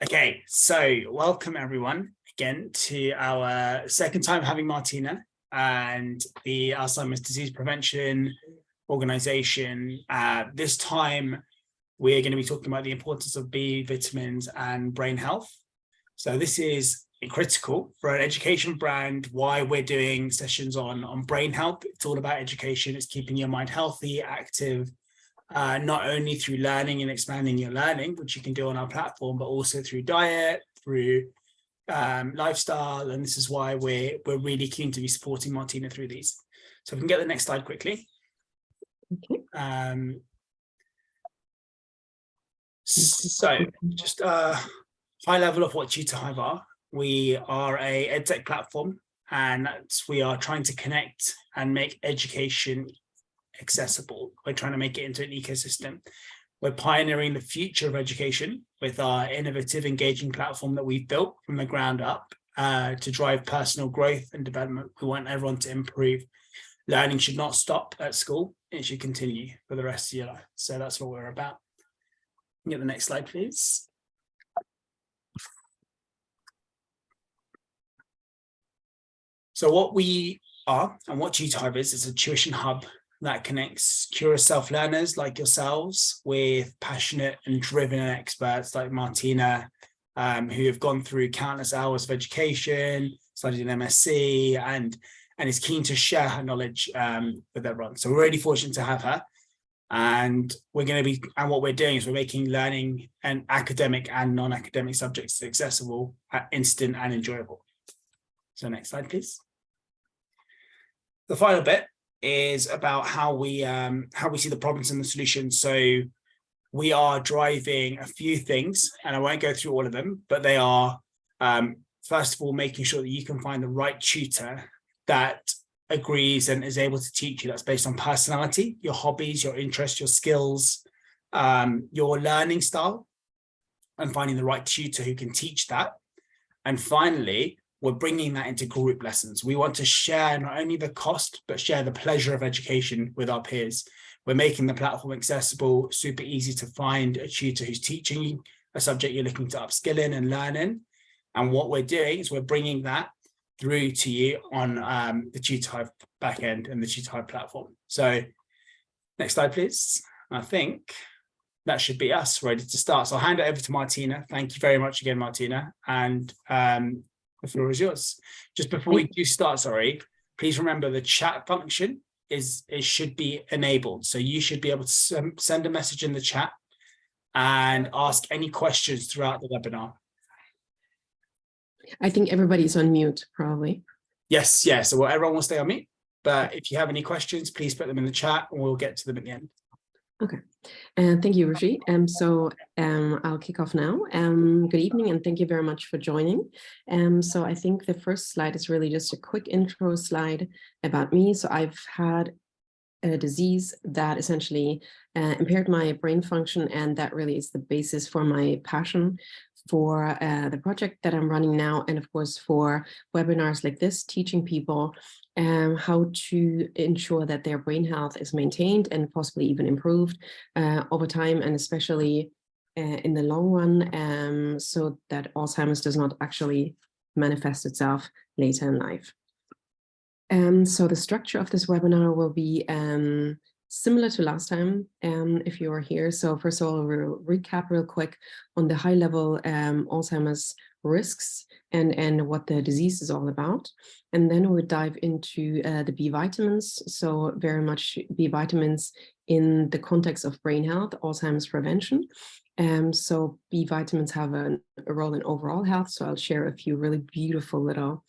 Okay, so welcome everyone again to our second time having Martina and the Alzheimer's Disease Prevention Organization. This time we're going to be talking about the importance of B vitamins and brain health. So this is critical for an education brand, why we're doing sessions on brain health. It's all about education. It's keeping your mind healthy, active, not only through learning and expanding your learning, which you can do on our platform, but also through diet, through lifestyle. And this is why we're really keen to be supporting Martina through these. So if we can get the next slide quickly. Okay. So just a high level of what Tutor Hive are. We are a edtech platform, and we are trying to connect and make education accessible. We're trying to make it into an ecosystem. We're pioneering the future of education with our innovative, engaging platform that we've built from the ground up to drive personal growth and development. We want everyone to improve. Learning should not stop at school. It should continue for the rest of your life. So that's what we're about. Get the next slide, please. So what we are and what Tutor Hive is a tuition hub that connects curious self-learners like yourselves with passionate and driven experts like Martina, who have gone through countless hours of education, studied in MSc, and is keen to share her knowledge with everyone. So we're really fortunate to have her. And what we're doing is we're making learning and academic and non-academic subjects accessible, instant and enjoyable. So next slide, please. The final bit is about how we see the problems and the solutions. So we are driving a few things, and I won't go through all of them, but they are, first of all, making sure that you can find the right tutor that agrees and is able to teach you. That's based on personality, your hobbies, your interests, your skills, your learning style, and finding the right tutor who can teach that. And finally, we're bringing that into group lessons. We want to share not only the cost, but share the pleasure of education with our peers. We're making the platform accessible, super easy to find a tutor who's teaching you a subject you're looking to upskill in and learn in. And what we're doing is we're bringing that through to you on the Tutor Hive backend and the Tutor Hive platform. So next slide, please. I think that should be us ready to start. So I'll hand it over to Martina. Thank you very much again, Martina. And the floor is yours. Just before we do start, sorry, please remember the chat function should be enabled. So you should be able to send a message in the chat and ask any questions throughout the webinar. I think everybody's on mute, probably. Yes. So everyone will stay on mute. But if you have any questions, please put them in the chat and we'll get to them at the end. Okay, and thank you, Rishi. So I'll kick off now. Good evening, and thank you very much for joining. So I think the first slide is really just a quick intro slide about me. So I've had a disease that essentially impaired my brain function, and that really is the basis for my passion for the project that I'm running now, and of course for webinars like this, teaching people how to ensure that their brain health is maintained and possibly even improved over time, and especially in the long run, so that Alzheimer's does not actually manifest itself later in life. So the structure of this webinar will be similar to last time, if you were here. So first of all, we'll recap real quick on the high level Alzheimer's risks and what the disease is all about. And then we'll dive into the B vitamins. So very much B vitamins in the context of brain health, Alzheimer's prevention. So B vitamins have a role in overall health. So I'll share a few really beautiful little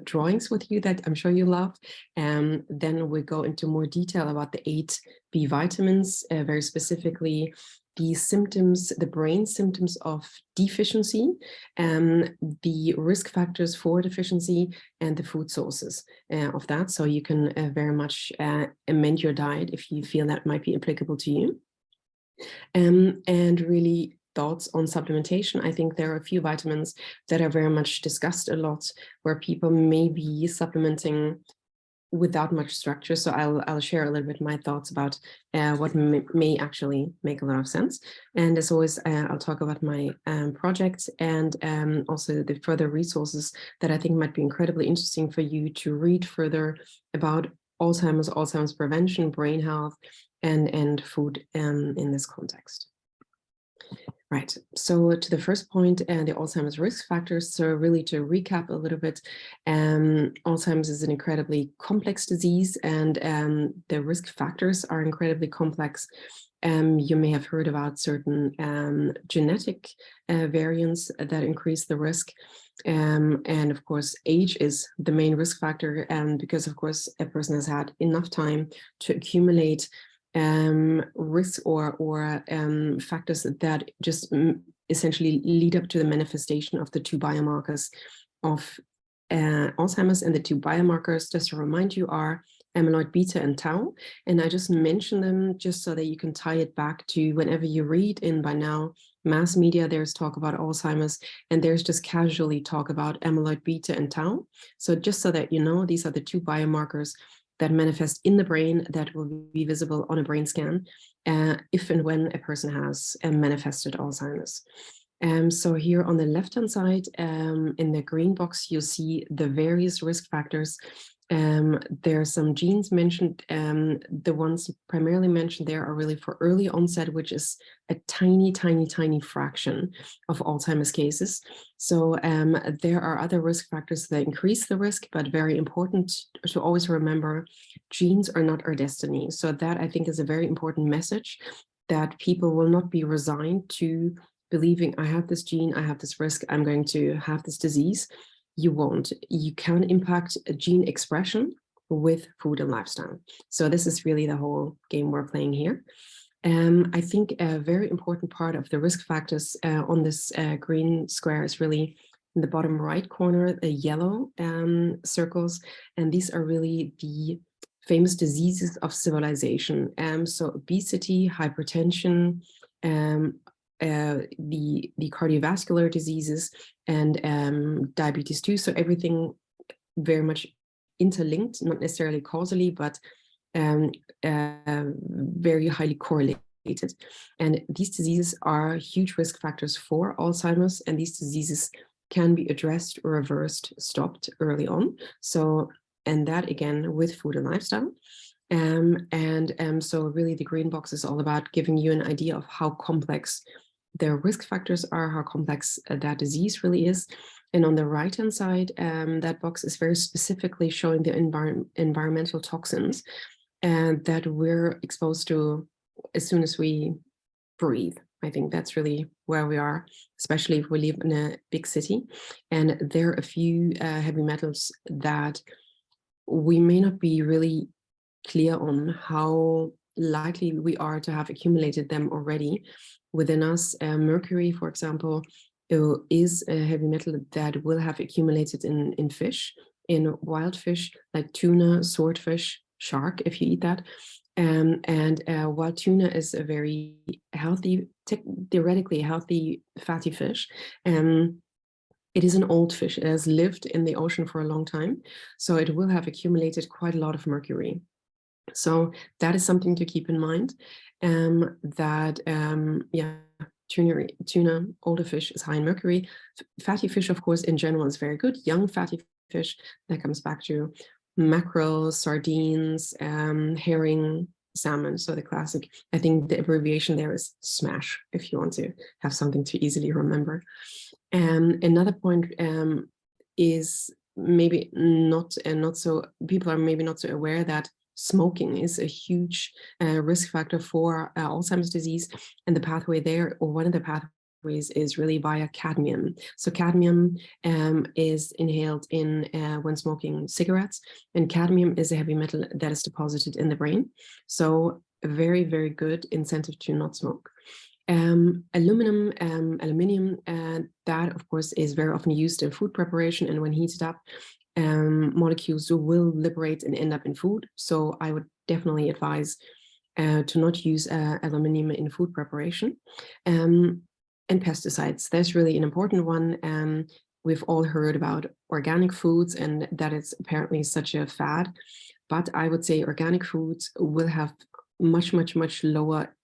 drawings with you that I'm sure you love. Then we go into more detail about the 8 B vitamins, very specifically the symptoms, the brain symptoms of deficiency, the risk factors for deficiency, and the food sources of that. So you can very much amend your diet if you feel that might be applicable to you. And really thoughts on supplementation. I think there are a few vitamins that are very much discussed a lot, where people may be supplementing without much structure. So I'll share a little bit my thoughts about what may actually make a lot of sense. And as always, I'll talk about my project and also the further resources that I think might be incredibly interesting for you to read further about Alzheimer's prevention, brain health, and food in this context. Right, so to the first point, the Alzheimer's risk factors. So really to recap a little bit, Alzheimer's is an incredibly complex disease, and the risk factors are incredibly complex. You may have heard about certain genetic variants that increase the risk. And of course, age is the main risk factor, because of course, a person has had enough time to accumulate risks or factors that just essentially lead up to the manifestation of the two biomarkers of Alzheimer's. And the two biomarkers, just to remind you, are amyloid beta and tau. And I just mention them just so that you can tie it back to whenever you read in by now mass media, there's talk about Alzheimer's, and there's just casually talk about amyloid beta and tau. So just so that you know, these are the two biomarkers that manifest in the brain that will be visible on a brain scan if and when a person has manifested Alzheimer's. So here on the left-hand side, in the green box, you'll see the various risk factors. There are some genes mentioned. The ones primarily mentioned there are really for early onset, which is a tiny, tiny, tiny fraction of Alzheimer's cases. So there are other risk factors that increase the risk, but very important to always remember, genes are not our destiny. So that, I think, is a very important message, that people will not be resigned to believing, I have this gene, I have this risk, I'm going to have this disease. You won't. You can impact gene expression with food and lifestyle. So this is really the whole game we're playing here. I think a very important part of the risk factors on this green square is really in the bottom right corner, the yellow circles. And these are really the famous diseases of civilization. So obesity, hypertension, the cardiovascular diseases, and diabetes too. So everything very much interlinked, not necessarily causally, but very highly correlated. And these diseases are huge risk factors for Alzheimer's, and these diseases can be addressed, reversed, stopped early on. So, and that again with food and lifestyle. So really the green box is all about giving you an idea of how complex the risk factors are, how complex that disease really is. And on the right-hand side, that box is very specifically showing the environmental toxins that we're exposed to as soon as we breathe. I think that's really where we are, especially if we live in a big city. And there are a few heavy metals that we may not be really clear on how likely we are to have accumulated them already within us. Mercury, for example, is a heavy metal that will have accumulated in fish, in wild fish like tuna, swordfish, shark, if you eat that. While tuna is a very healthy, theoretically healthy fatty fish, it is an old fish. It has lived in the ocean for a long time, so it will have accumulated quite a lot of mercury. So that is something to keep in mind, tuna, older fish is high in mercury. Fatty fish, of course, in general is very good. Young fatty fish, that comes back to mackerel, sardines, herring, salmon. So the classic, I think the abbreviation there is SMASH, if you want to have something to easily remember. Another point is maybe not so, people are maybe not so aware that smoking is a huge risk factor for Alzheimer's disease, and the pathway there, or one of the pathways, is really via cadmium. So cadmium is inhaled in when smoking cigarettes, and cadmium is a heavy metal that is deposited in the brain. So a very, very good incentive to not smoke. Aluminium, that of course is very often used in food preparation, and when heated up, molecules will liberate and end up in food. So I would definitely advise to not use aluminium in food preparation. And pesticides, that's really an important one. We've all heard about organic foods and that it's apparently such a fad. But I would say organic foods will have much lower,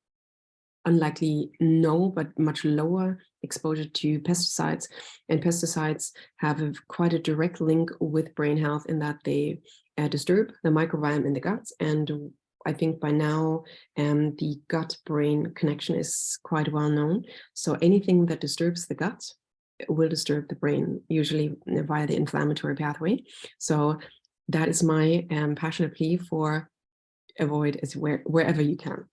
unlikely no, but much lower exposure to pesticides. And pesticides have quite a direct link with brain health in that they disturb the microbiome in the gut. And I think by now the gut-brain connection is quite well known. So anything that disturbs the gut will disturb the brain, usually via the inflammatory pathway. So that is my passionate plea for avoid as wherever you can.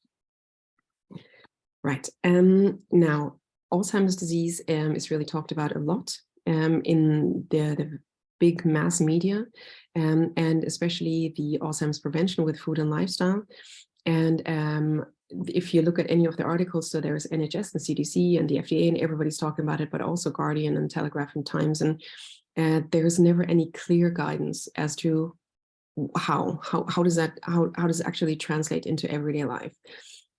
Right. Now, Alzheimer's disease is really talked about a lot in the big mass media, and especially the Alzheimer's prevention with food and lifestyle. And if you look at any of the articles, so there's NHS and CDC and the FDA, and everybody's talking about it, but also Guardian and Telegraph and Times, and there's never any clear guidance as to how does it actually translate into everyday life.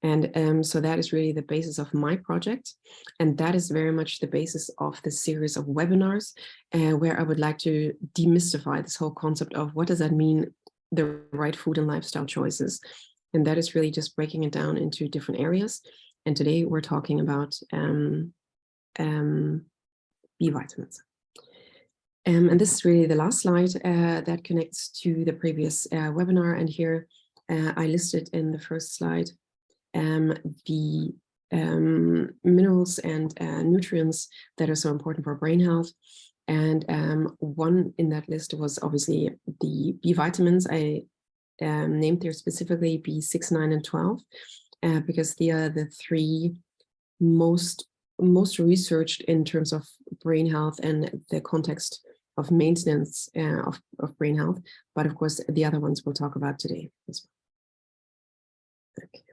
And so that is really the basis of my project. And that is very much the basis of the series of webinars where I would like to demystify this whole concept of what does that mean, the right food and lifestyle choices. And that is really just breaking it down into different areas. And today we're talking about B vitamins. And this is really the last slide that connects to the previous webinar. And here I listed in the first slide the minerals and nutrients that are so important for brain health. And one in that list was obviously the B vitamins. I named there specifically B6, 9, and 12, because they are the three most researched in terms of brain health and the context of maintenance of brain health. But of course, the other ones we'll talk about today as well. Okay.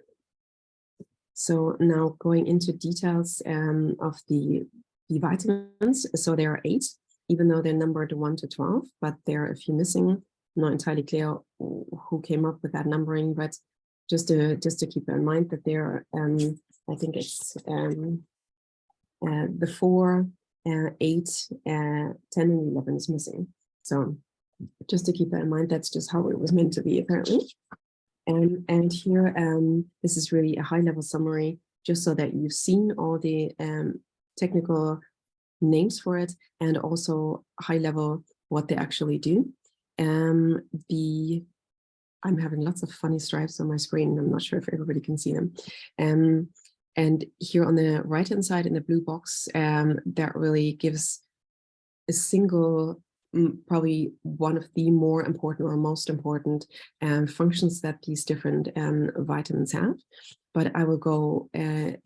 So now going into details of the B vitamins. So there are 8, even though they're numbered 1 to 12, but there are a few missing. Not entirely clear who came up with that numbering, but just to keep in mind that there are, I think it's the 4, 8, 10, and 11 is missing. So just to keep that in mind, that's just how it was meant to be apparently. And here, this is really a high-level summary, just so that you've seen all the technical names for it, and also high-level what they actually do. I'm having lots of funny stripes on my screen. I'm not sure if everybody can see them. And here on the right-hand side in the blue box, that really gives a single, probably one of the more important or most important functions that these different vitamins have. But I will go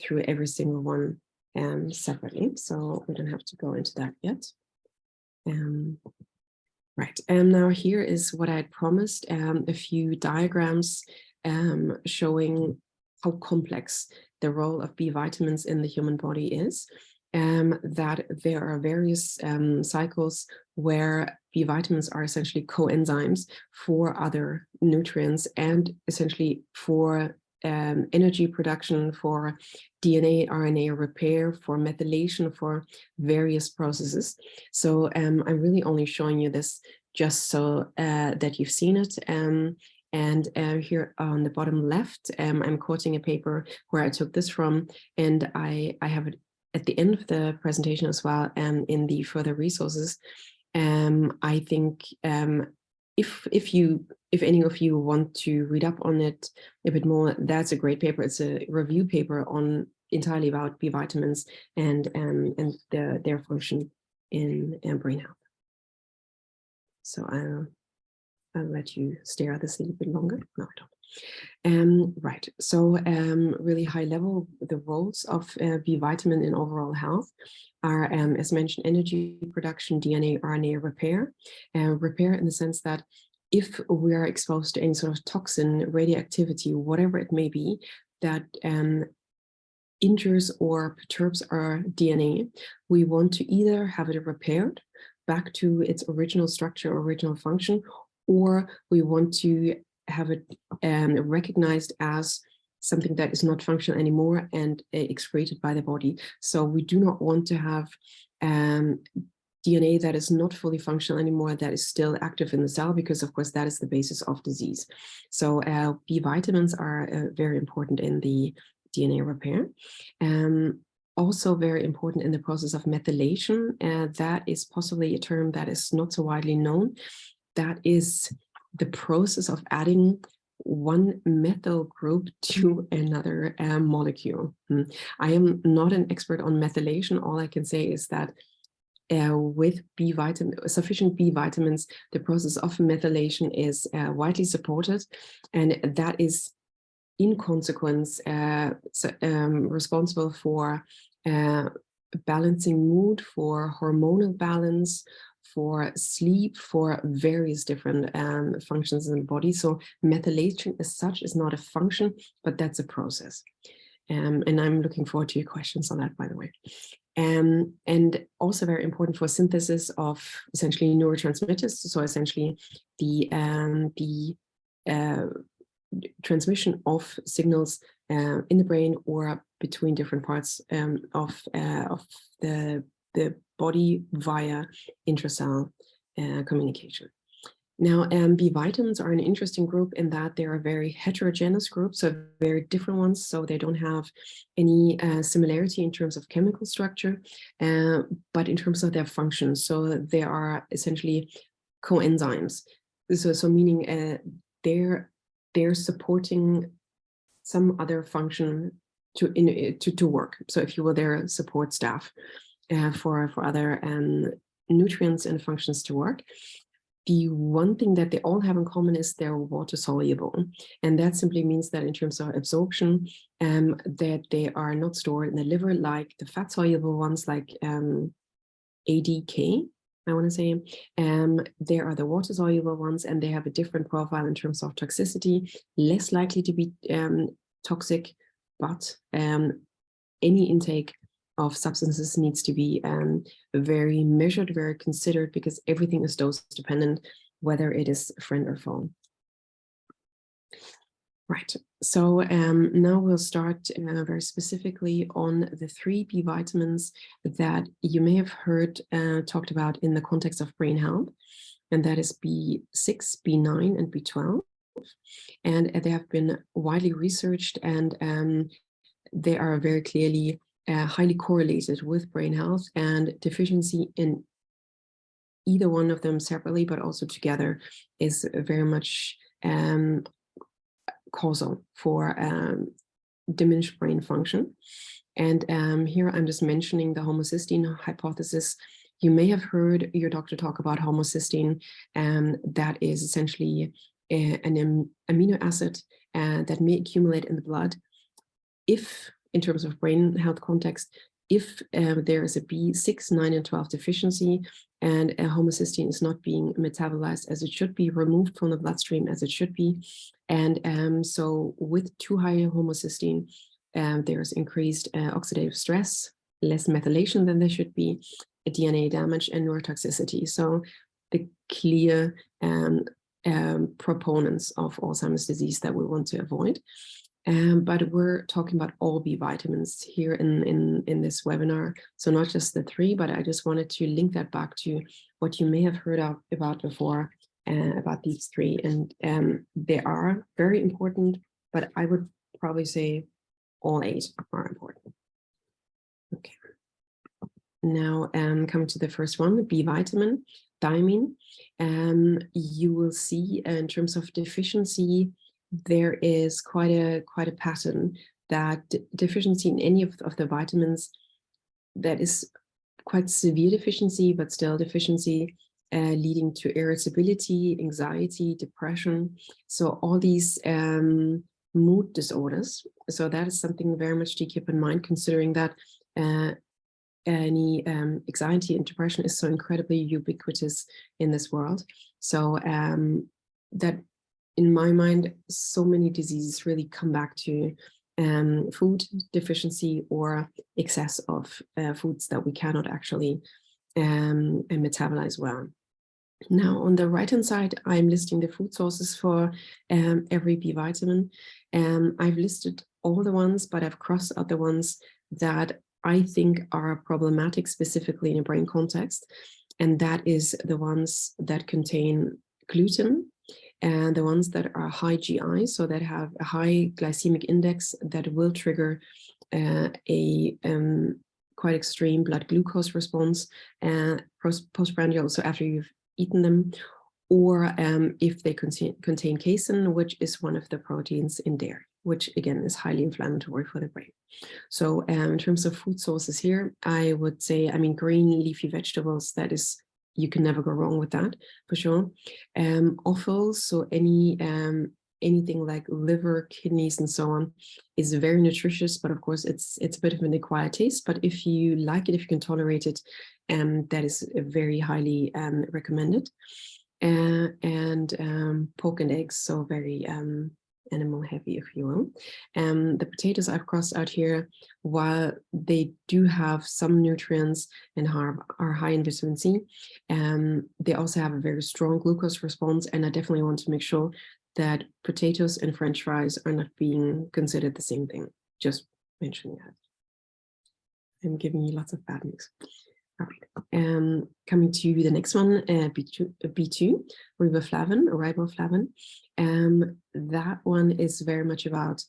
through every single one separately, so we don't have to go into that yet. Right, and now here is what I had promised, a few diagrams showing how complex the role of B vitamins in the human body is. That there are various cycles where B vitamins are essentially coenzymes for other nutrients and essentially for energy production, for DNA, RNA repair, for methylation, for various processes. So I'm really only showing you this just so that you've seen it. And here on the bottom left, I'm quoting a paper where I took this from, and I have it at the end of the presentation as well, in the further resources. I think if any of you want to read up on it a bit more, that's a great paper. It's a review paper on entirely about B vitamins and their function in brain health. So I'll let you stare at this a little bit longer. No, I don't. Right, so really high level, the roles of B vitamin in overall health are, as mentioned, energy production, DNA, RNA repair. Repair in the sense that if we are exposed to any sort of toxin, radioactivity, whatever it may be, that injures or perturbs our DNA, we want to either have it repaired back to its original structure, original function, or we want to have it recognized as something that is not functional anymore and excreted by the body. So we do not want to have DNA that is not fully functional anymore, that is still active in the cell, because of course that is the basis of disease. So B vitamins are very important in the DNA repair. Also very important in the process of methylation. That is possibly a term that is not so widely known. That is the process of adding one methyl group to another molecule. I am not an expert on methylation. All I can say is that with sufficient B vitamins, the process of methylation is widely supported, and that is in consequence responsible for balancing mood, for hormonal balance, for sleep, for various different functions in the body. So methylation as such is not a function, but that's a process. And I'm looking forward to your questions on that, by the way. And also very important for synthesis of essentially neurotransmitters. So essentially the transmission of signals in the brain or between different parts of the body via intracell communication. Now, B vitamins are an interesting group in that they are a very heterogeneous group, so very different ones. So they don't have any similarity in terms of chemical structure, but in terms of their function. So they are essentially coenzymes. So meaning they're supporting some other function to work. So if you will, they're support staff for other nutrients and functions to work. The one thing that they all have in common is they're water soluble. And that simply means that in terms of absorption, that they are not stored in the liver like the fat soluble ones, like ADK, I want to say. They are the water soluble ones, and they have a different profile in terms of toxicity, less likely to be toxic, but any intake of substances needs to be very measured, very considered, because everything is dose dependent, whether it is friend or foe. Right, so now we'll start very specifically on the 3 B vitamins that you may have heard talked about in the context of brain health, and that is B6, B9, and B12. And they have been widely researched, and they are very clearly highly correlated with brain health, and deficiency in either one of them separately, but also together, is very much causal for diminished brain function. And here I'm just mentioning the homocysteine hypothesis. You may have heard your doctor talk about homocysteine, that is essentially an amino acid that may accumulate in the blood if, in terms of brain health context, if there is a B6, 9, and 12 deficiency, and homocysteine is not being metabolized as it should be, removed from the bloodstream as it should be. And so with too high homocysteine, there's increased oxidative stress, less methylation than there should be, DNA damage, and neurotoxicity. So the clear proponents of Alzheimer's disease that we want to avoid. But we're talking about all B vitamins here in this webinar. So not just the 3, but I just wanted to link that back to what you may have heard about before about these 3. And they are very important, but I would probably say all 8 are important. Okay. Now coming to the first one, B vitamin, thiamine. You will see in terms of deficiency, there is quite a pattern that deficiency in any of the vitamins, that is quite severe deficiency, but still deficiency leading to irritability, anxiety, depression. So all these mood disorders. So that is something very much to keep in mind, considering that any anxiety and depression is so incredibly ubiquitous in this world. So that, in my mind, so many diseases really come back to food deficiency or excess of foods that we cannot actually metabolize well. Now, on the right-hand side, I'm listing the food sources for every B vitamin. I've listed all the ones, but I've crossed out the ones that I think are problematic, specifically in a brain context. and that is the ones that contain gluten, and the ones that are high GI, so that have a high glycemic index that will trigger a quite extreme blood glucose response postprandial, so after you've eaten them, or if they contain casein, which is one of the proteins in dairy, which again is highly inflammatory for the brain. So in terms of food sources here, I would say, I mean, green leafy vegetables, that is, you can never go wrong with that, for sure. Offals, so anything like liver, kidneys, and so on, is very nutritious, but of course it's a bit of an acquired taste. But if you like it, if you can tolerate it, that is very highly recommended. And pork and eggs, so very animal heavy, if you will. The potatoes I've crossed out here, while they do have some nutrients and are high in vitamin C, they also have a very strong glucose response, and I definitely want to make sure that potatoes and French fries are not being considered the same thing. Just mentioning that. I'm giving you lots of bad news. All right, coming to the next one, B2, riboflavin. That one is very much about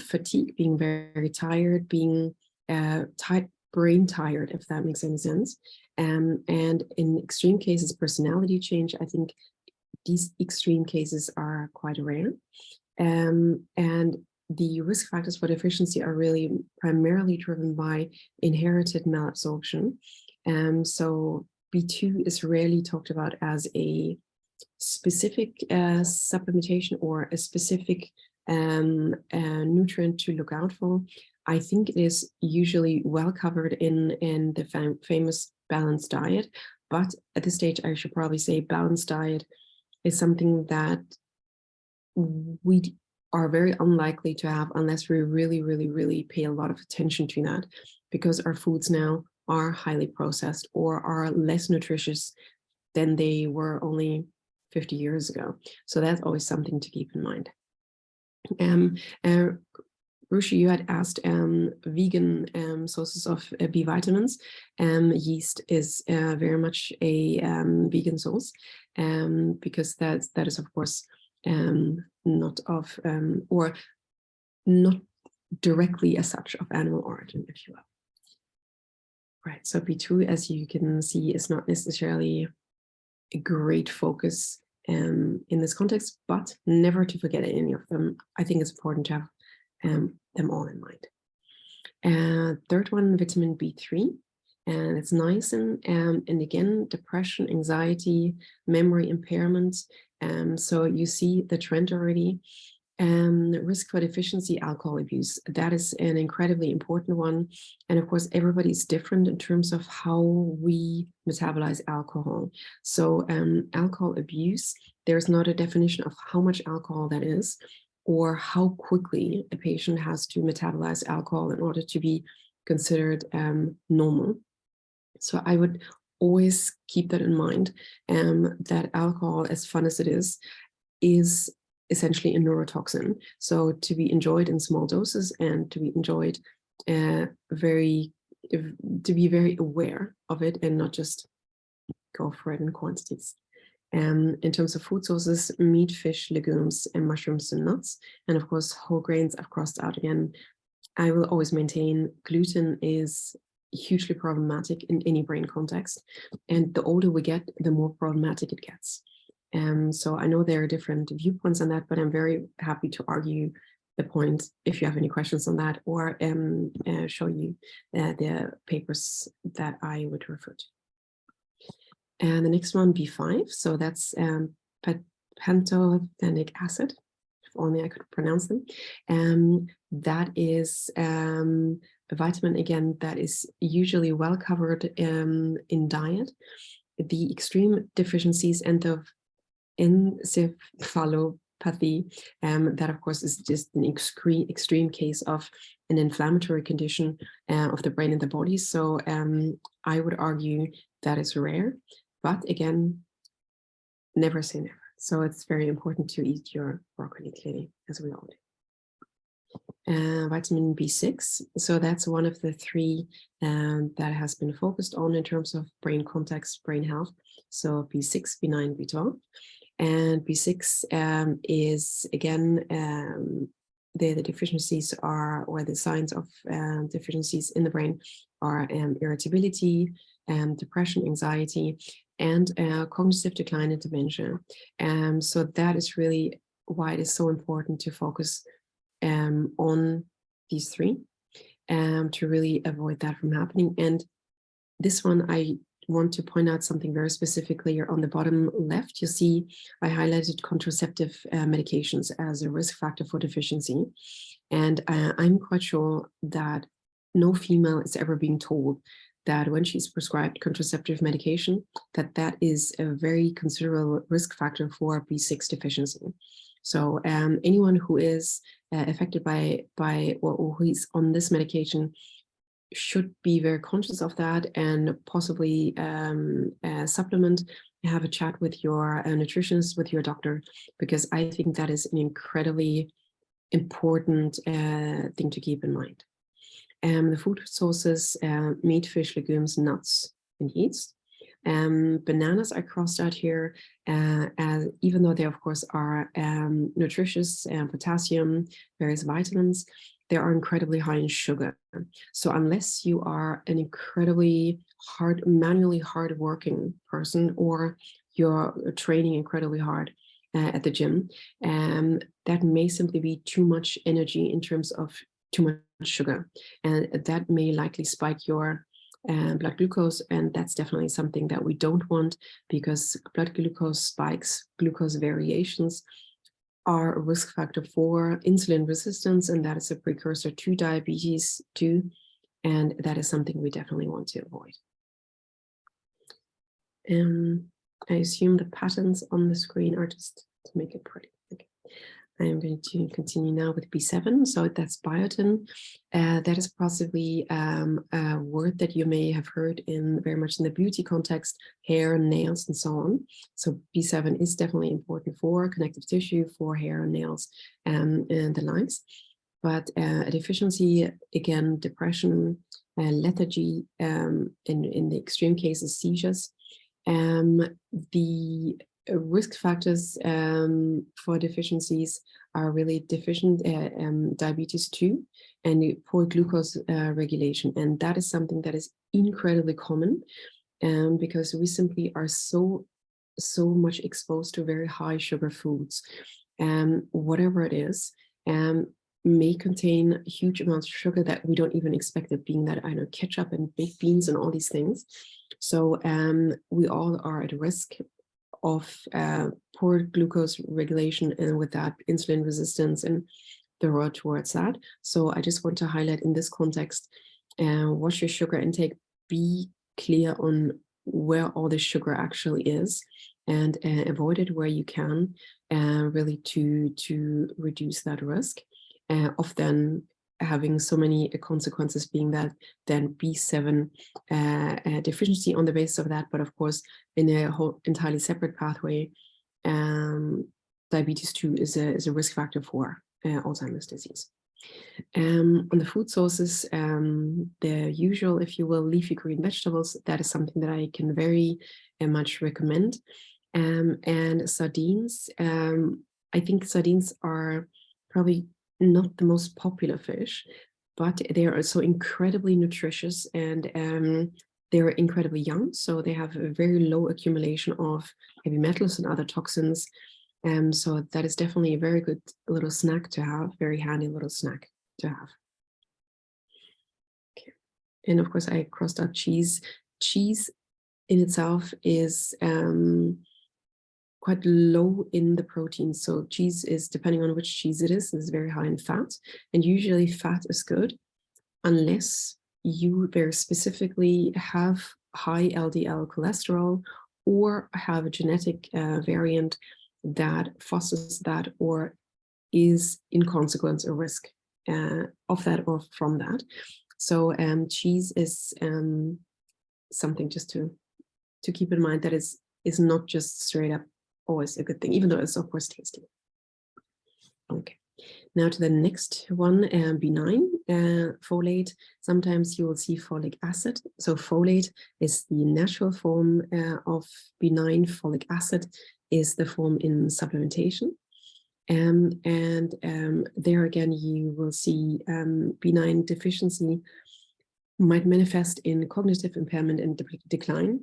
fatigue, being very, very tired, being brain tired, if that makes any sense. And in extreme cases, personality change. I think these extreme cases are quite rare. And the risk factors for deficiency are really primarily driven by inherited malabsorption. So B2 is rarely talked about as a specific supplementation or a specific nutrient to look out for. I think it is usually well covered in the famous balanced diet, but at this stage I should probably say balanced diet is something that we are very unlikely to have unless we really, really, really pay a lot of attention to that, because our foods now are highly processed or are less nutritious than they were only 50 years ago. So that's always something to keep in mind. Rushi, you had asked vegan sources of B vitamins. Yeast is very much a vegan source, because that is of course not of or not directly as such of animal origin, if you will. Right, so B2, as you can see, is not necessarily a great focus in this context, but never to forget any of them. I think it's important to have them all in mind. Third one, vitamin B3, and it's niacin, and again, depression, anxiety, memory impairments. So you see the trend already. Risk for deficiency, alcohol abuse, that is an incredibly important one. And of course, everybody's different in terms of how we metabolize alcohol. So alcohol abuse, there's not a definition of how much alcohol that is, or how quickly a patient has to metabolize alcohol in order to be considered normal. So I would always keep that in mind, that alcohol, as fun as it is essentially a neurotoxin. So to be enjoyed in small doses and to be enjoyed to be very aware of it and not just go for it in quantities. In terms of food sources, meat, fish, legumes, and mushrooms and nuts. And of course, whole grains I've crossed out again. I will always maintain gluten is hugely problematic in any brain context. And the older we get, the more problematic it gets. So I know there are different viewpoints on that, but I'm very happy to argue the point if you have any questions on that, or show you the papers that I would refer to. And the next one, B5, so that's pantothenic acid, if only I could pronounce them. That is a vitamin, again, that is usually well covered in diet. The extreme deficiencies and the encephalopathy, that of course is just an extreme case of an inflammatory condition of the brain and the body. So I would argue that is rare, but again, never say never. So it's very important to eat your broccoli, clearly, as we all do. vitamin B6. So that's one of the three that has been focused on in terms of brain context, brain health. So B6, B9, B12. And B6 is, again, the deficiencies are, or the signs of deficiencies in the brain are irritability, depression, anxiety, and cognitive decline and dementia. So that is really why it is so important to focus on these three to really avoid that from happening. And this one, I want to point out something very specifically here on the bottom left. You see I highlighted contraceptive medications as a risk factor for deficiency. And I'm quite sure that no female is ever being told that when she's prescribed contraceptive medication, that is a very considerable risk factor for B6 deficiency. So anyone who is affected by or who is on this medication should be very conscious of that, and possibly supplement, have a chat with your nutritionist, with your doctor, because I think that is an incredibly important thing to keep in mind. The food sources, meat, fish, legumes, nuts, and yeast. Bananas are crossed out here, even though they, of course, are nutritious, potassium, various vitamins, they are incredibly high in sugar. So unless you are an incredibly manually hard-working person, or you're training incredibly hard at the gym, that may simply be too much energy in terms of too much sugar, and that may likely spike your blood glucose, and that's definitely something that we don't want, because blood glucose spikes, glucose variations, are a risk factor for insulin resistance, and that is a precursor to diabetes too, and that is something we definitely want to avoid. I assume the patterns on the screen are just to make it pretty. Okay. I am going to continue now with B7. So that's biotin. That is possibly a word that you may have heard in very much in the beauty context, hair, nails, and so on. So B7 is definitely important for connective tissue, for hair and nails, and the lines. But a deficiency, again, depression, lethargy, in the extreme cases, seizures. The risk factors for deficiencies are really deficient diabetes 2 and poor glucose regulation. And that is something that is incredibly common because we simply are so much exposed to very high sugar foods. Whatever it is, may contain huge amounts of sugar that we don't even expect it, being that, I know, ketchup and baked beans and all these things. So we all are at risk of poor glucose regulation, and with that insulin resistance and the road towards that. So I just want to highlight in this context, watch your sugar intake, be clear on where all the sugar actually is, and avoid it where you can, really to reduce that risk of then having so many consequences, being that then B7 deficiency on the basis of that, but of course in a whole entirely separate pathway, diabetes 2 is a risk factor for Alzheimer's disease. On the food sources, the usual, if you will, leafy green vegetables, that is something that I can very much recommend. And sardines, I think sardines are probably not the most popular fish, but they are also incredibly nutritious, and they're incredibly young, so they have a very low accumulation of heavy metals and other toxins. So that is definitely a very good little snack to have, very handy little snack to have. Okay. And of course, I crossed out cheese. Cheese in itself is quite low in the protein. So cheese is, depending on which cheese it is very high in fat. And usually fat is good, unless you very specifically have high LDL cholesterol or have a genetic variant that fosters that, or is in consequence a risk of that or from that. So cheese is something just to keep in mind, that is not just straight up always a good thing, even though it's of course tasty. Okay, Now to the next one, B9, folate. Sometimes you will see folic acid. So folate is the natural form of B9. Folic acid is the form in supplementation. There again, you will see B9 deficiency might manifest in cognitive impairment and decline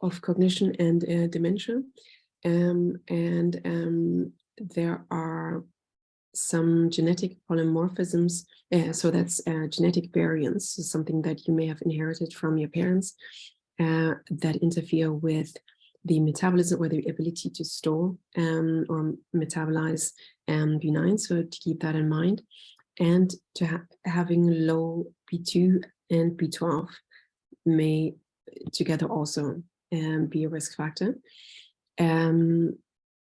of cognition and dementia. There are some genetic polymorphisms, so that's genetic variants, so something that you may have inherited from your parents that interfere with the metabolism or the ability to store or metabolize B9, so to keep that in mind. And to having low B2 and B12 may together also be a risk factor.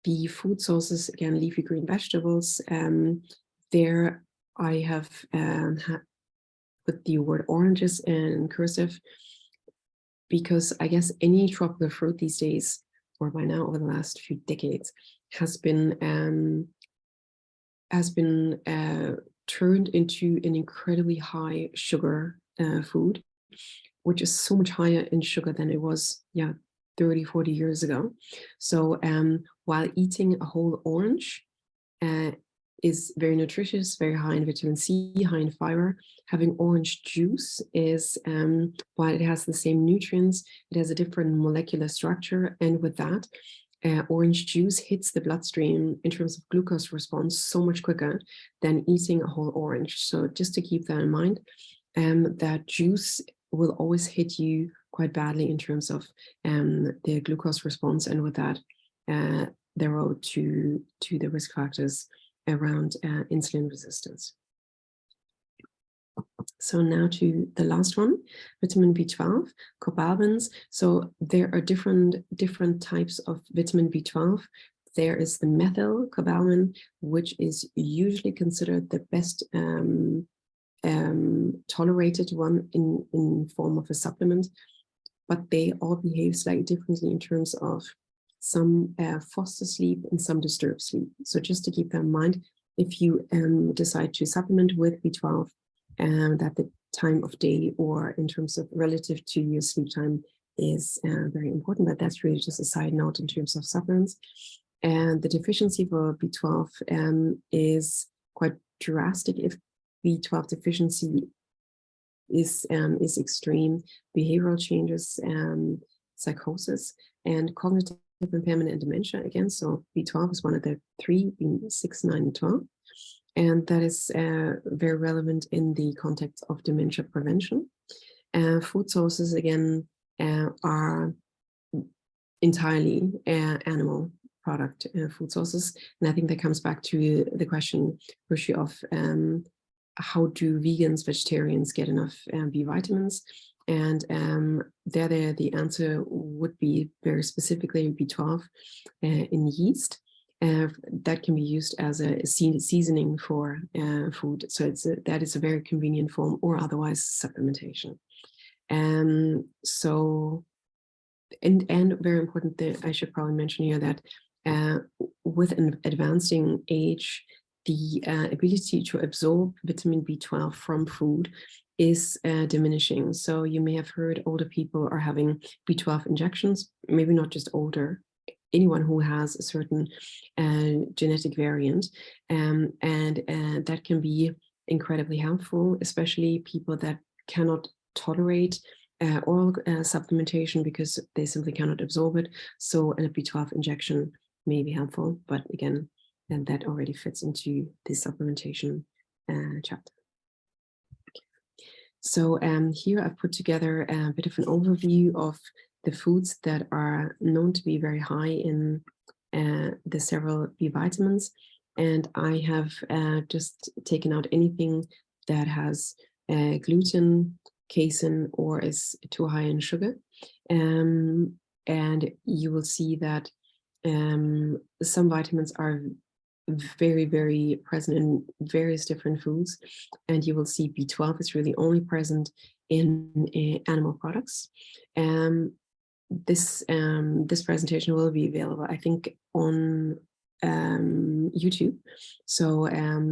The food sources, again, leafy green vegetables. There I have put the word oranges in cursive because I guess any tropical fruit these days, or by now over the last few decades, has been turned into an incredibly high sugar food, which is so much higher in sugar than it was 30, 40 years ago. So while eating a whole orange is very nutritious, very high in vitamin C, high in fiber, having orange juice is, while it has the same nutrients, it has a different molecular structure. And with that, orange juice hits the bloodstream in terms of glucose response so much quicker than eating a whole orange. So just to keep that in mind, that juice will always hit you quite badly in terms of the glucose response, and with that, the road to the risk factors around insulin resistance. So now to the last one, vitamin B12, cobalamin. So there are different types of vitamin B12. There is the methylcobalamin, which is usually considered the best tolerated one in form of a supplement, but they all behave slightly differently in terms of some foster sleep and some disturb sleep. So just to keep that in mind, if you decide to supplement with B12, that the time of day or in terms of relative to your sleep time is very important, but that's really just a side note in terms of supplements. And the deficiency for B12 is quite drastic. If B12 deficiency is extreme, behavioral changes, psychosis, and cognitive impairment and dementia again. So B12 is one of the three, being 6, 9, and 12. And that is very relevant in the context of dementia prevention. Food sources, again, are entirely animal product food sources. And I think that comes back to the question, Rishi, of how do vegans, vegetarians get enough B vitamins? And there the answer would be very specifically B12 in yeast. That can be used as a seasoning for food. So that is a very convenient form, or otherwise supplementation. So, and very important that I should probably mention here that with an advancing age, the ability to absorb vitamin B12 from food is diminishing. So you may have heard older people are having B12 injections, maybe not just older, anyone who has a certain genetic variant, and that can be incredibly helpful, especially people that cannot tolerate oral supplementation because they simply cannot absorb it. So a B12 injection may be helpful, but again, and that already fits into the supplementation chapter. So here I've put together a bit of an overview of the foods that are known to be very high in the several B vitamins. And I have just taken out anything that has gluten, casein, or is too high in sugar. And you will see that some vitamins are very, very present in various different foods. And you will see B12 is really only present in animal products. This presentation will be available, I think, on YouTube. So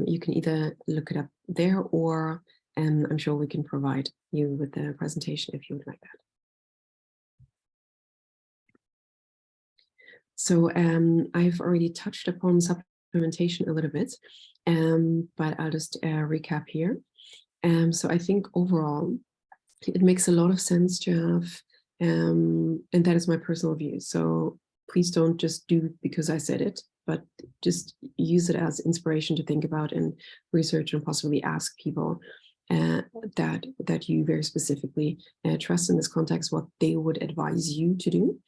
you can either look it up there, or I'm sure we can provide you with the presentation if you would like that. So I've already touched upon supplementation a little bit, but I'll just recap here. So I think overall, it makes a lot of sense to have, and that is my personal view. So please don't just do it because I said it, but just use it as inspiration to think about and research, and possibly ask people that you very specifically trust in this context, what they would advise you to do.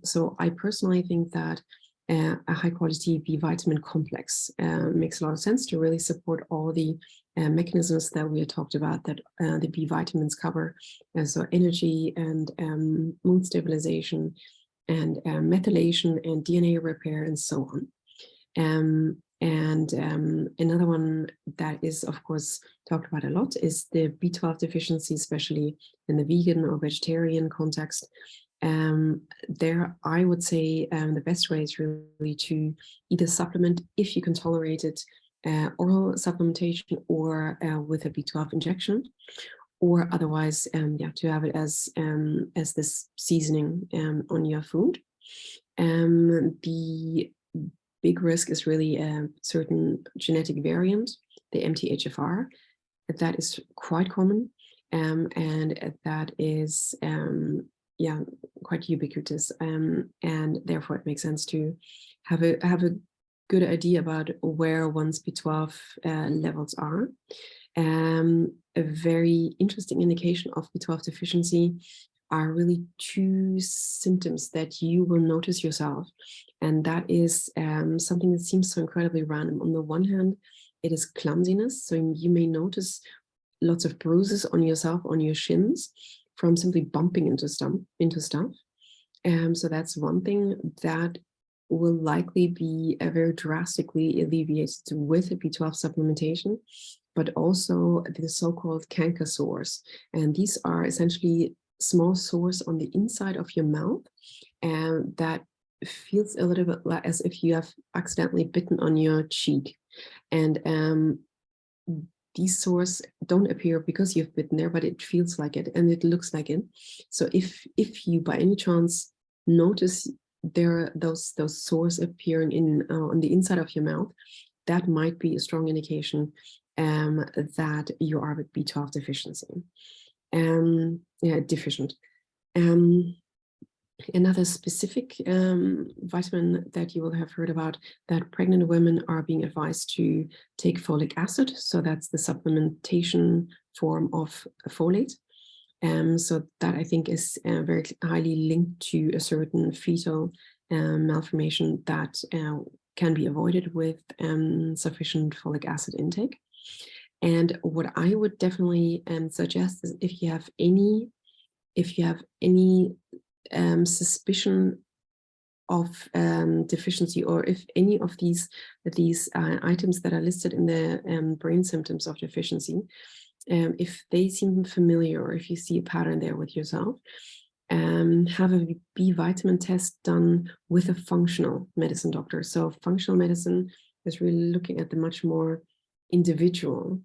So I personally think that a high quality B vitamin complex makes a lot of sense to really support all the mechanisms that we had talked about that the B vitamins cover, so energy and mood stabilization and methylation and DNA repair and so on. Another one that is, of course, talked about a lot is the B12 deficiency, especially in the vegan or vegetarian context. There, I would say the best way is really to either supplement, if you can tolerate it, oral supplementation, or with a B12 injection, or otherwise, to have it as this seasoning on your food. The big risk is really a certain genetic variant, the MTHFR. That is quite common, and that is quite ubiquitous, and therefore it makes sense to have a good idea about where one's B12 levels are. A very interesting indication of B12 deficiency are really two symptoms that you will notice yourself, and that is something that seems so incredibly random. On the one hand, it is clumsiness, so you may notice lots of bruises on yourself, on your shins, from simply bumping into stuff. So that's one thing that will likely be very drastically alleviated with a B12 supplementation, but also the so-called canker sores. And these are essentially small sores on the inside of your mouth, and that feels a little bit like as if you have accidentally bitten on your cheek. And these sores don't appear because you've bitten there, but it feels like it and it looks like it. So if you by any chance notice there are those sores appearing on the inside of your mouth, that might be a strong indication that you are with B12 deficiency. Deficient. Another specific vitamin that you will have heard about, that pregnant women are being advised to take folic acid. So that's the supplementation form of folate. So that, I think, is very highly linked to a certain fetal malformation that can be avoided with sufficient folic acid intake. And what I would definitely suggest is if you have any suspicion of deficiency, or if any of these items that are listed in the brain symptoms of deficiency, if they seem familiar, or if you see a pattern there with yourself, have a B vitamin test done with a functional medicine doctor. So functional medicine is really looking at the much more individual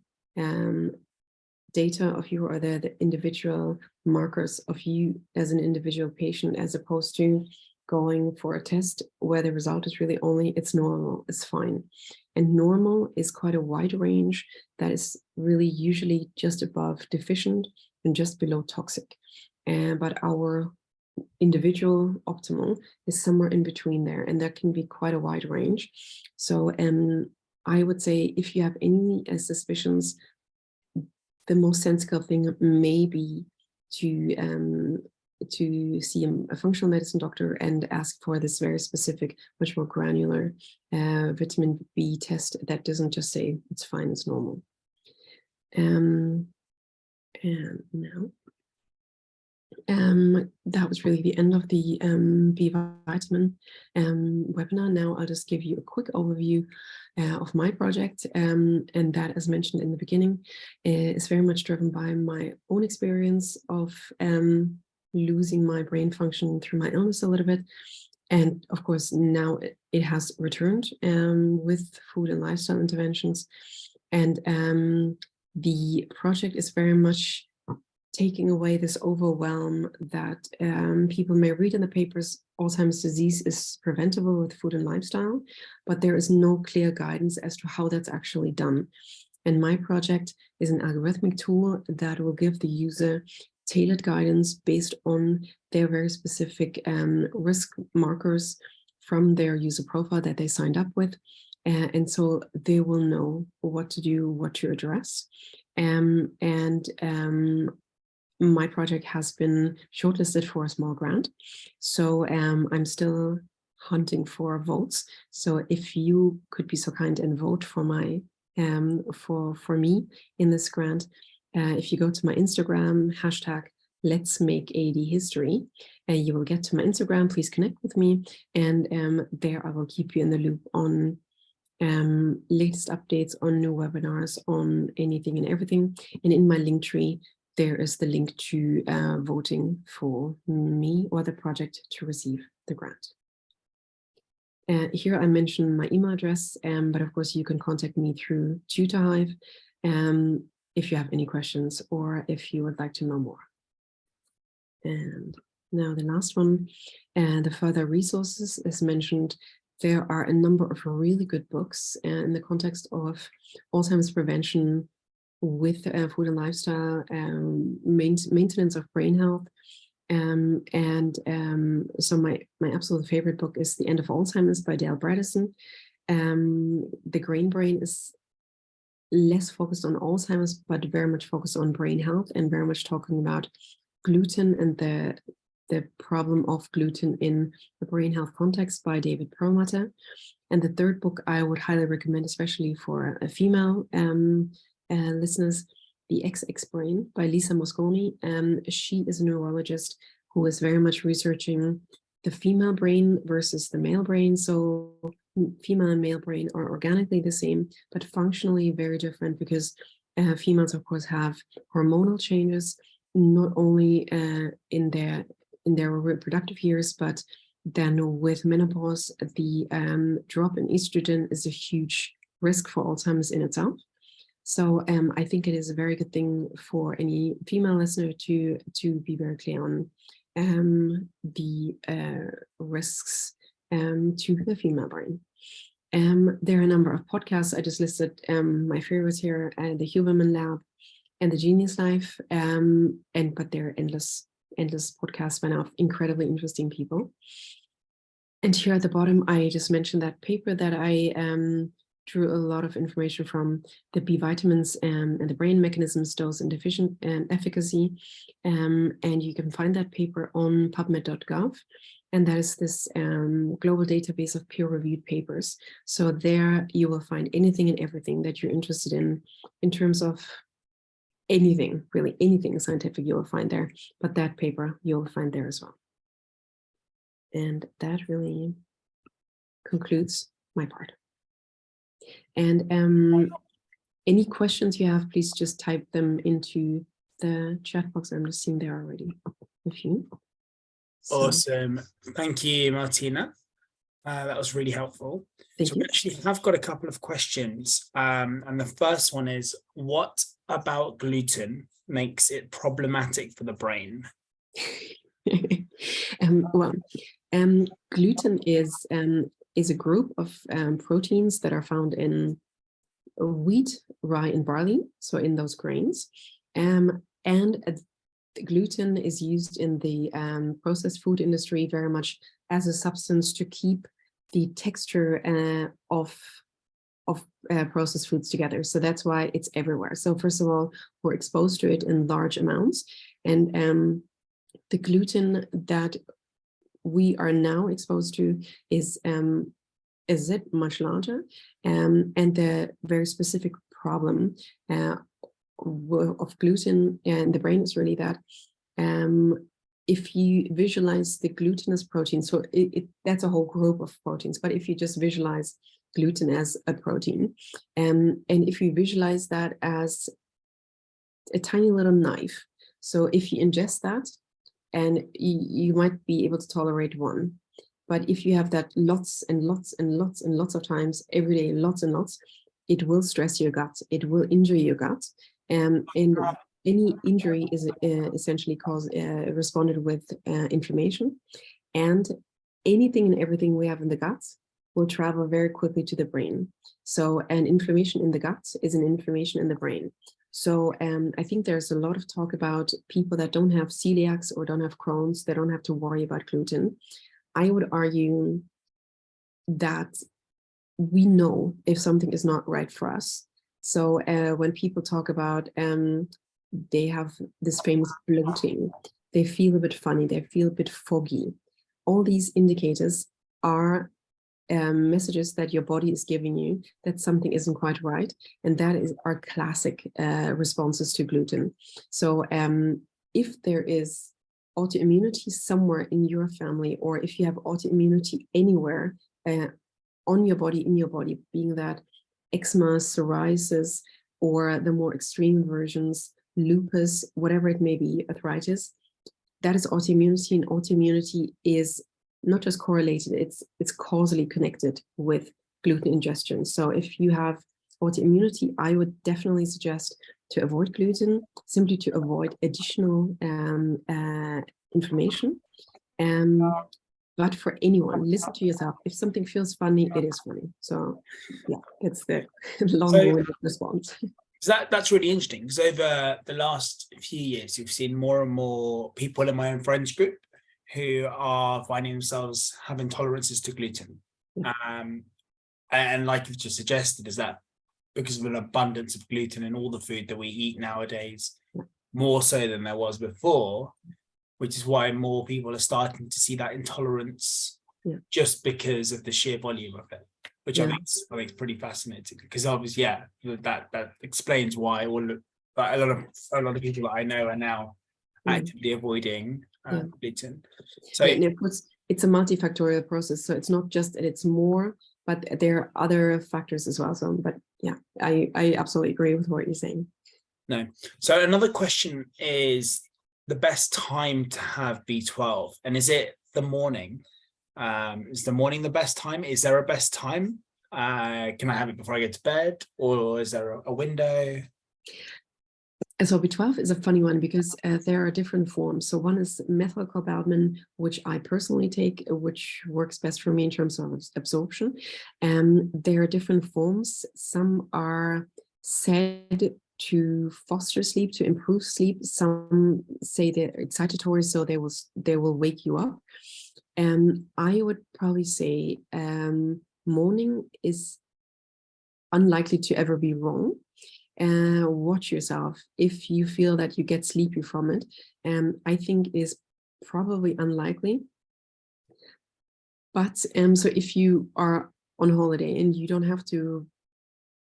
data of you, or the individual markers of you as an individual patient, as opposed to going for a test where the result is really only it's normal, it's fine. And normal is quite a wide range that is really usually just above deficient and just below toxic. But our individual optimal is somewhere in between there, and that can be quite a wide range. So I would say if you have any suspicions, the most sensible thing may be to see a functional medicine doctor and ask for this very specific, much more granular vitamin B test that doesn't just say it's fine, it's normal. And now that was really the end of the B vitamin webinar. Now I'll just give you a quick overview of my project, and that, as mentioned in the beginning, is very much driven by my own experience of losing my brain function through my illness a little bit, And of course, now it has returned with food and lifestyle interventions. And the project is very much taking away this overwhelm that people may read in the papers. Alzheimer's disease is preventable with food and lifestyle, but there is no clear guidance as to how that's actually done. And my project is an algorithmic tool that will give the user tailored guidance based on their very specific risk markers from their user profile that they signed up with. And so they will know what to do, what to address. My project has been shortlisted for a small grant. So I'm still hunting for votes. So if you could be so kind and vote for my for me in this grant, if you go to my Instagram, hashtag Let's Make AD History, you will get to my Instagram. Please connect with me, and there I will keep you in the loop on latest updates, on new webinars, on anything and everything. And in my link tree, there is the link to voting for me or the project to receive the grant. Here I mentioned my email address, but of course you can contact me through TutorHive if you have any questions or if you would like to know more. And now the last one, the further resources is mentioned. There are a number of really good books in the context of Alzheimer's prevention with food and lifestyle, maintenance of brain health. So my absolute favorite book is The End of Alzheimer's by Dale Bredesen. The Grain Brain is less focused on Alzheimer's, but very much focused on brain health and very much talking about gluten and the problem of gluten in the brain health context by David Perlmutter. And the third book I would highly recommend, especially for a female listeners, The XX Brain by Lisa Mosconi. She is a neurologist who is very much researching the female brain versus the male brain. So female and male brain are organically the same, but functionally very different, because females, of course, have hormonal changes, not only in their reproductive years, but then with menopause, the drop in estrogen is a huge risk for Alzheimer's in itself. So I think it is a very good thing for any female listener to be very clear on the risks to the female brain. There are a number of podcasts. I just listed my favorites here, the Huberman Lab and the Genius Life, but there are endless podcasts by now of incredibly interesting people. And here at the bottom, I just mentioned that paper that I drew a lot of information from, the B vitamins and the brain mechanisms, dose and deficient efficacy. And you can find that paper on pubmed.gov. And that is this global database of peer-reviewed papers. So there you will find anything and everything that you're interested in terms of anything, really anything scientific you will find there. But that paper you'll find there as well. And that really concludes my part. And any questions you have, please just type them into the chat box. I'm just seeing there already a few. So, awesome. Thank you, Martina. That was really helpful. Thank you. We actually have got a couple of questions. And the first one is, what about gluten makes it problematic for the brain? Gluten is a group of proteins that are found in wheat, rye, and barley, so in those grains. Gluten is used in the processed food industry very much as a substance to keep the texture of processed foods together. So that's why it's everywhere. So first of all, we're exposed to it in large amounts, and the gluten that we are now exposed to is it much larger, and the very specific problem of gluten and the brain is really that if you visualize the glutinous protein, so that's a whole group of proteins, but if you just visualize gluten as a protein, and if you visualize that as a tiny little knife, so if you ingest that, and you might be able to tolerate one, But if you have that lots and lots and lots and lots of times every day, lots and lots, it will stress your gut. It will injure your gut. And any injury is essentially responded with inflammation. And anything and everything we have in the gut will travel very quickly to the brain. So an inflammation in the gut is an inflammation in the brain. So I think there's a lot of talk about people that don't have celiacs or don't have Crohn's, they don't have to worry about gluten. I would argue that we know if something is not right for us. So when people talk about they have this famous bloating, they feel a bit funny, they feel a bit foggy. All these indicators are messages that your body is giving you that something isn't quite right. And that is our classic responses to gluten. So if there is autoimmunity somewhere in your family, or if you have autoimmunity anywhere on your body, in your body, being that eczema, psoriasis, or the more extreme versions, lupus, whatever it may be, arthritis, that is autoimmunity, and autoimmunity is not just correlated, it's causally connected with gluten ingestion. So if you have autoimmunity, I would definitely suggest to avoid gluten, simply to avoid additional inflammation. But for anyone, listen to yourself. If something feels funny, it is funny. So yeah, it's the long-winded response. That's really interesting, because over the last few years, you've seen more and more people in my own friends group who are finding themselves having tolerances to gluten. And like you've just suggested, is that because of an abundance of gluten in all the food that we eat nowadays, more so than there was before, which is why more people are starting to see that intolerance just because of the sheer volume of it, which I think is pretty fascinating, because obviously, that explains why a lot of people that I know are now actively avoiding gluten. So it's a multifactorial process. So it's not just that it's more, but there are other factors as well. So, but yeah, I absolutely agree with what you're saying. No. So another question is the best time to have B12, and is it the morning? Is the morning the best time? Is there a best time? Can I have it before I get to bed, or is there a window? So B12 is a funny one, because there are different forms. So one is methylcobalamin, which I personally take, which works best for me in terms of absorption. There are different forms. Some are said to foster sleep, to improve sleep. Some say they're excitatory, so they will wake you up. I would probably say morning is unlikely to ever be wrong. Watch yourself if you feel that you get sleepy from it. I think it is probably unlikely. But so if you are on holiday and you don't have to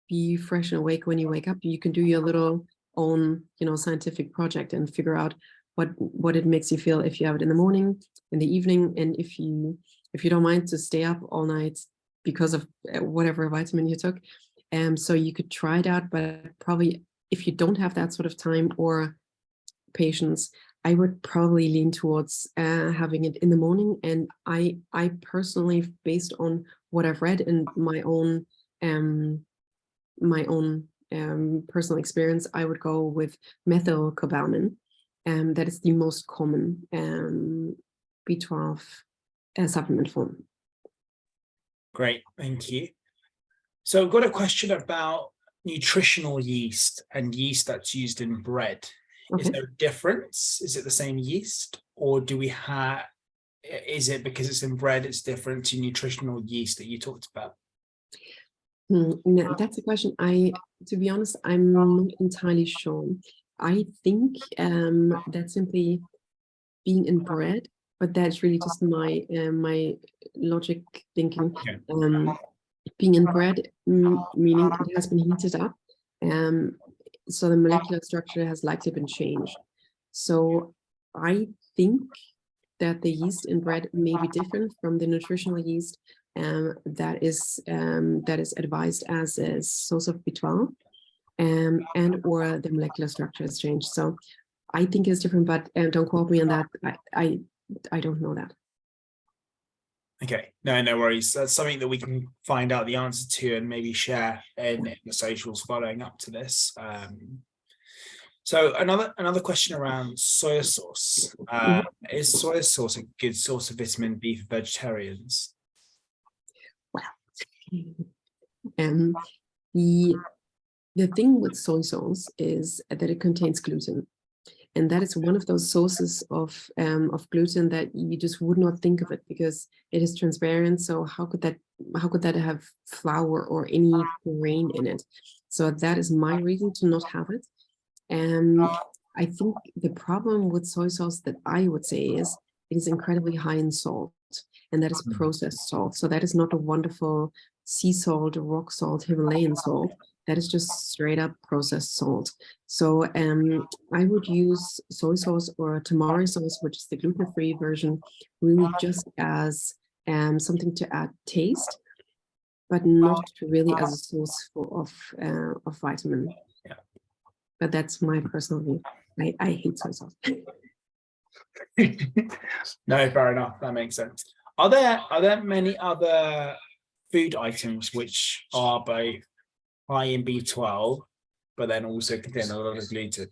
be fresh and awake when you wake up, you can do your little own, scientific project and figure out what it makes you feel if you have it in the morning, in the evening, and if you don't mind to stay up all night because of whatever vitamin you took. So you could try it out, but probably if you don't have that sort of time or patience, I would probably lean towards having it in the morning. And I personally, based on what I've read and my own personal experience, I would go with methylcobalamin. That is the most common B12 supplement form. Great, thank you. So I've got a question about nutritional yeast and yeast that's used in bread. Okay. Is there a difference? Is it the same yeast, or is it because it's in bread, it's different to nutritional yeast that you talked about? No, that's a question. To be honest, I'm not entirely sure. I think that's simply being in bread, but that's really just my logic thinking. Okay. Being in bread, meaning it has been heated up, so the molecular structure has likely been changed. So I think that the yeast in bread may be different from the nutritional yeast that is advised as a source of B12, and or the molecular structure has changed. So I think it's different, but don't quote me on that. I don't know that. Okay, no worries. That's something that we can find out the answer to and maybe share in the socials following up to this. So another question around soy sauce. Is soy sauce a good source of vitamin B for vegetarians? Um, the thing with soy sauce is that it contains gluten. And that is one of those sources of gluten that you just would not think of it because it is transparent. So how could that have flour or any grain in it? So that is my reason to not have it. I think the problem with soy sauce that I would say is it is incredibly high in salt, and that is processed salt. So that is not a wonderful sea salt, rock salt, Himalayan salt. That is just straight up processed salt. So I would use soy sauce or tamari sauce, which is the gluten-free version, really just as something to add taste, but not really as a source of vitamin. Yeah. But that's my personal view. I hate soy sauce. No, fair enough. That makes sense. Are there many other food items which are both high in B12, but then also contain a lot of gluten?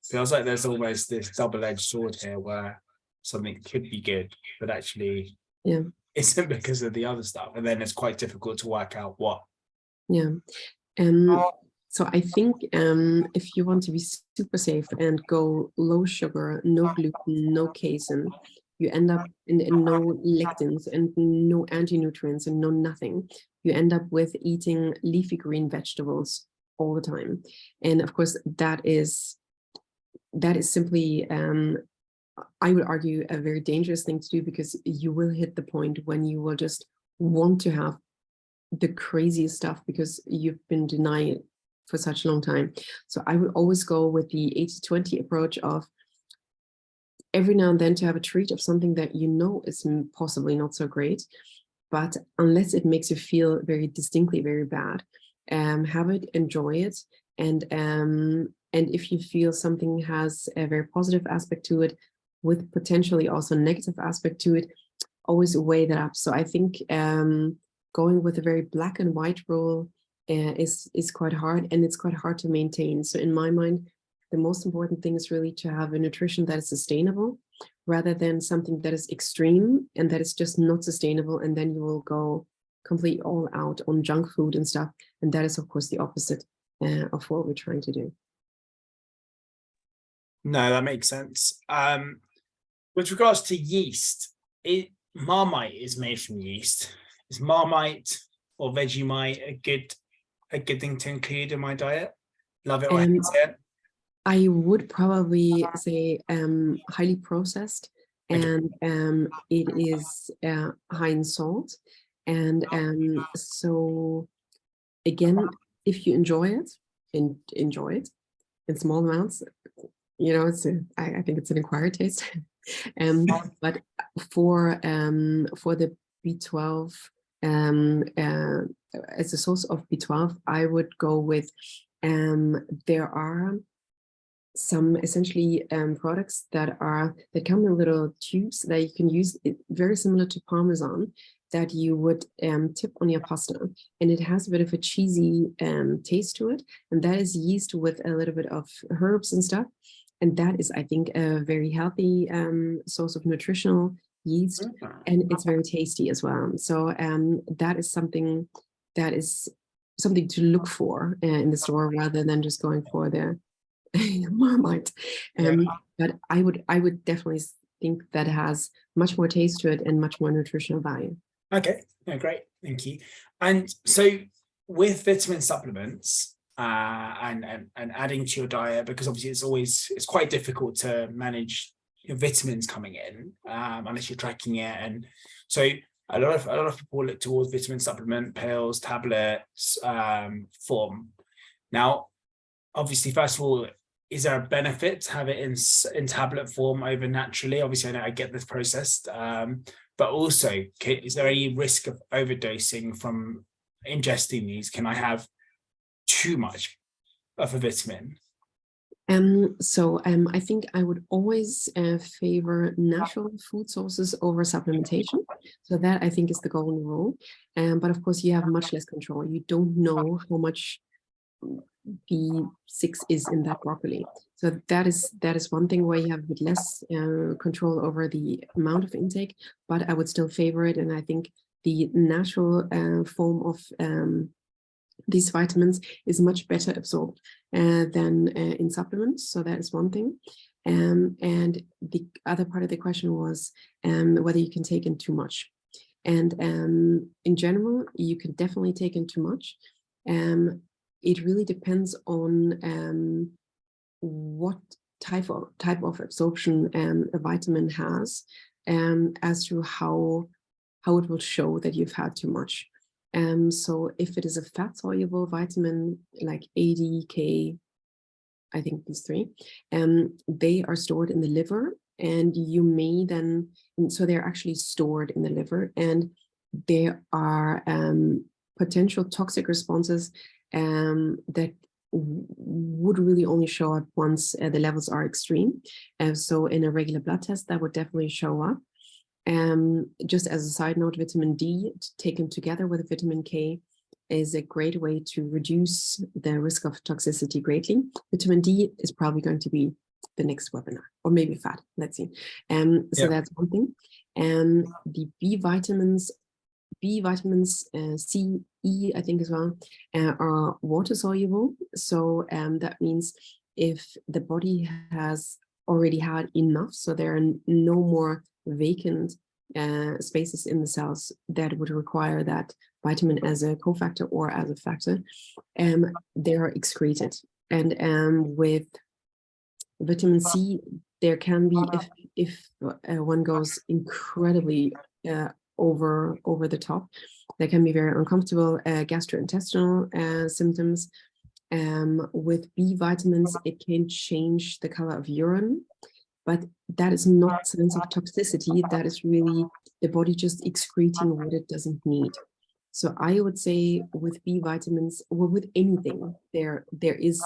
Feels like there's almost this double-edged sword here where something could be good, but actually isn't because of the other stuff. And then it's quite difficult to work out what. Yeah. So I think if you want to be super safe and go low sugar, no gluten, no casein, you end up in no lectins and no anti-nutrients and no nothing. You end up with eating leafy green vegetables all the time. And of course, that is simply, I would argue, a very dangerous thing to do because you will hit the point when you will just want to have the craziest stuff because you've been denying it for such a long time. So I would always go with the 80-20 approach of every now and then to have a treat of something that you know is possibly not so great, but unless it makes you feel very distinctly very bad, have it, enjoy it, and if you feel something has a very positive aspect to it with potentially also negative aspect to it, always weigh that up. So I think going with a very black and white rule is quite hard, and it's quite hard to maintain. So in my mind, the most important thing is really to have a nutrition that is sustainable rather than something that is extreme and that is just not sustainable, and then you will go completely all out on junk food and stuff, and that is of course the opposite of what we're trying to do. No, that makes sense. With regards to yeast, Marmite is made from yeast. Is Marmite or Vegemite a good thing to include in my diet? Love it or hate it? I would probably say highly processed, and it is high in salt. And so again, if you enjoy it in small amounts, you know, I think it's an acquired taste. But for the B12 as a source of B12, I would go with there are some essentially products that come in little tubes that you can use, very similar to Parmesan, that you would tip on your pasta, and it has a bit of a cheesy taste to it, and that is yeast with a little bit of herbs and stuff, and that is, I think, a very healthy source of nutritional yeast, and it's very tasty as well. So that is something to look for in the store rather than just going for the Marmite. But I would definitely think that has much more taste to it and much more nutritional value. Okay, no, great, thank you. And so with vitamin supplements and adding to your diet, because obviously it's quite difficult to manage your vitamins coming in unless you're tracking it, and so a lot of people look towards vitamin supplement pills, tablets form. Now, obviously, first of all, is there a benefit to have it in tablet form over naturally? Obviously, I know I get this processed, but also, is there any risk of overdosing from ingesting these? Can I have too much of a vitamin? I think I would always favor natural food sources over supplementation. So that I think is the golden rule. But of course, you have much less control. You don't know how much B6 is in that broccoli. So that is one thing where you have a bit less control over the amount of intake, but I would still favor it. And I think the natural form of these vitamins is much better absorbed than in supplements. So that is one thing. And the other part of the question was whether you can take in too much. And in general, you can definitely take in too much. It really depends on what type of absorption a vitamin has, as to how it will show that you've had too much. So if it is a fat soluble vitamin like A, D, K, I think these three, they are stored in the liver, and you may then, so they're actually stored in the liver, and there are potential toxic responses that would really only show up once the levels are extreme. So in a regular blood test, that would definitely show up. Just as a side note, vitamin D taken together with vitamin K is a great way to reduce the risk of toxicity greatly. Vitamin D is probably going to be the next webinar, or maybe fat, let's see. So that's one thing. The B vitamins, C, E, I think as well, are water soluble. So that means if the body has already had enough, so there are no more vacant spaces in the cells that would require that vitamin as a cofactor or as a factor, they are excreted. And with vitamin C, there can be, if one goes incredibly over the top, there can be very uncomfortable gastrointestinal symptoms. With B vitamins, it can change the color of urine, but that is not sense of toxicity. That is really the body just excreting what it doesn't need. So I would say with B vitamins, or with anything, there is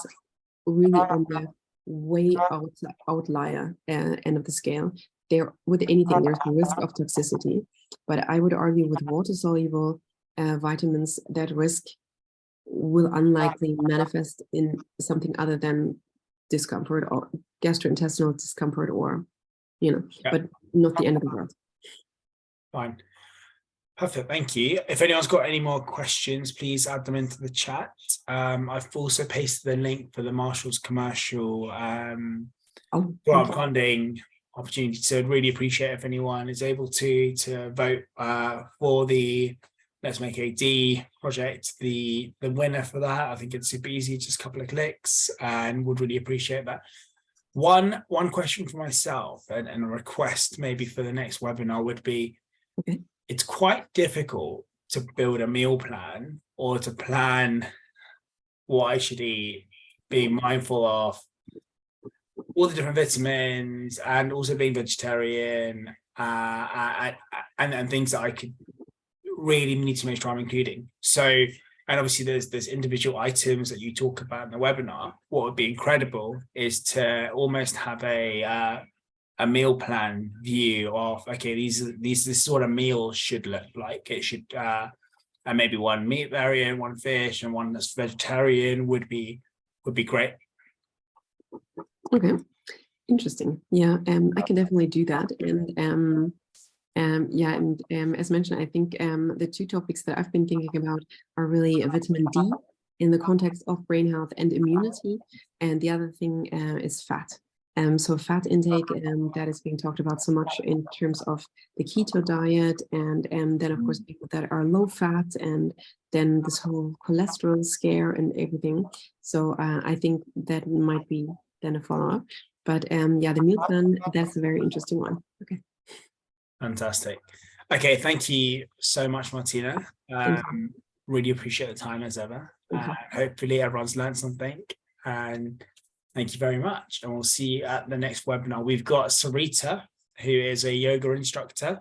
really on the way outlier end of the scale. There, with anything, there's the risk of toxicity. But I would argue with water-soluble vitamins, that risk will unlikely manifest in something other than discomfort or gastrointestinal discomfort, or but not the end of the world. Fine. Perfect, thank you. If anyone's got any more questions, please add them into the chat. I've also pasted the link for the Marshall's commercial grant funding opportunity. So I'd really appreciate if anyone is able to vote for the Let's Make AD project, the winner for that. I think it's super easy, just a couple of clicks, and would really appreciate that. One question for myself and a request maybe for the next webinar would be, okay, it's quite difficult to build a meal plan or to plan what I should eat, being mindful of all the different vitamins and also being vegetarian and things that I could really need to make sure I'm including. So, and obviously there's individual items that you talk about in the webinar. What would be incredible is to almost have a meal plan view of, okay, this is what a meal should look like. It should and maybe one meat variant, one fish, and one that's vegetarian would be great. Okay, interesting. Yeah, I can definitely do that. And as mentioned, I think the two topics that I've been thinking about are really vitamin D in the context of brain health and immunity, and the other thing is fat. So fat intake that is being talked about so much in terms of the keto diet, and then of course people that are low fat, and then this whole cholesterol scare and everything. So I think that might be then a follow-up. But yeah, the meal plan, that's a very interesting one. Okay. Fantastic. Okay, thank you so much, Martina. Really appreciate the time as ever. Hopefully everyone's learned something, and thank you very much. And we'll see you at the next webinar. We've got Sarita, who is a yoga instructor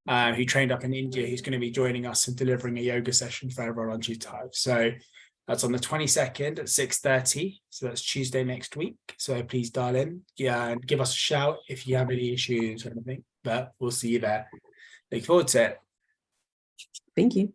who trained up in India, who's going to be joining us and delivering a yoga session for everyone on GTive. So That's on the 22nd at 6:30. So that's Tuesday next week. So please dial in. Yeah, and give us a shout if you have any issues or anything. But we'll see you there. Look forward to it. Thank you.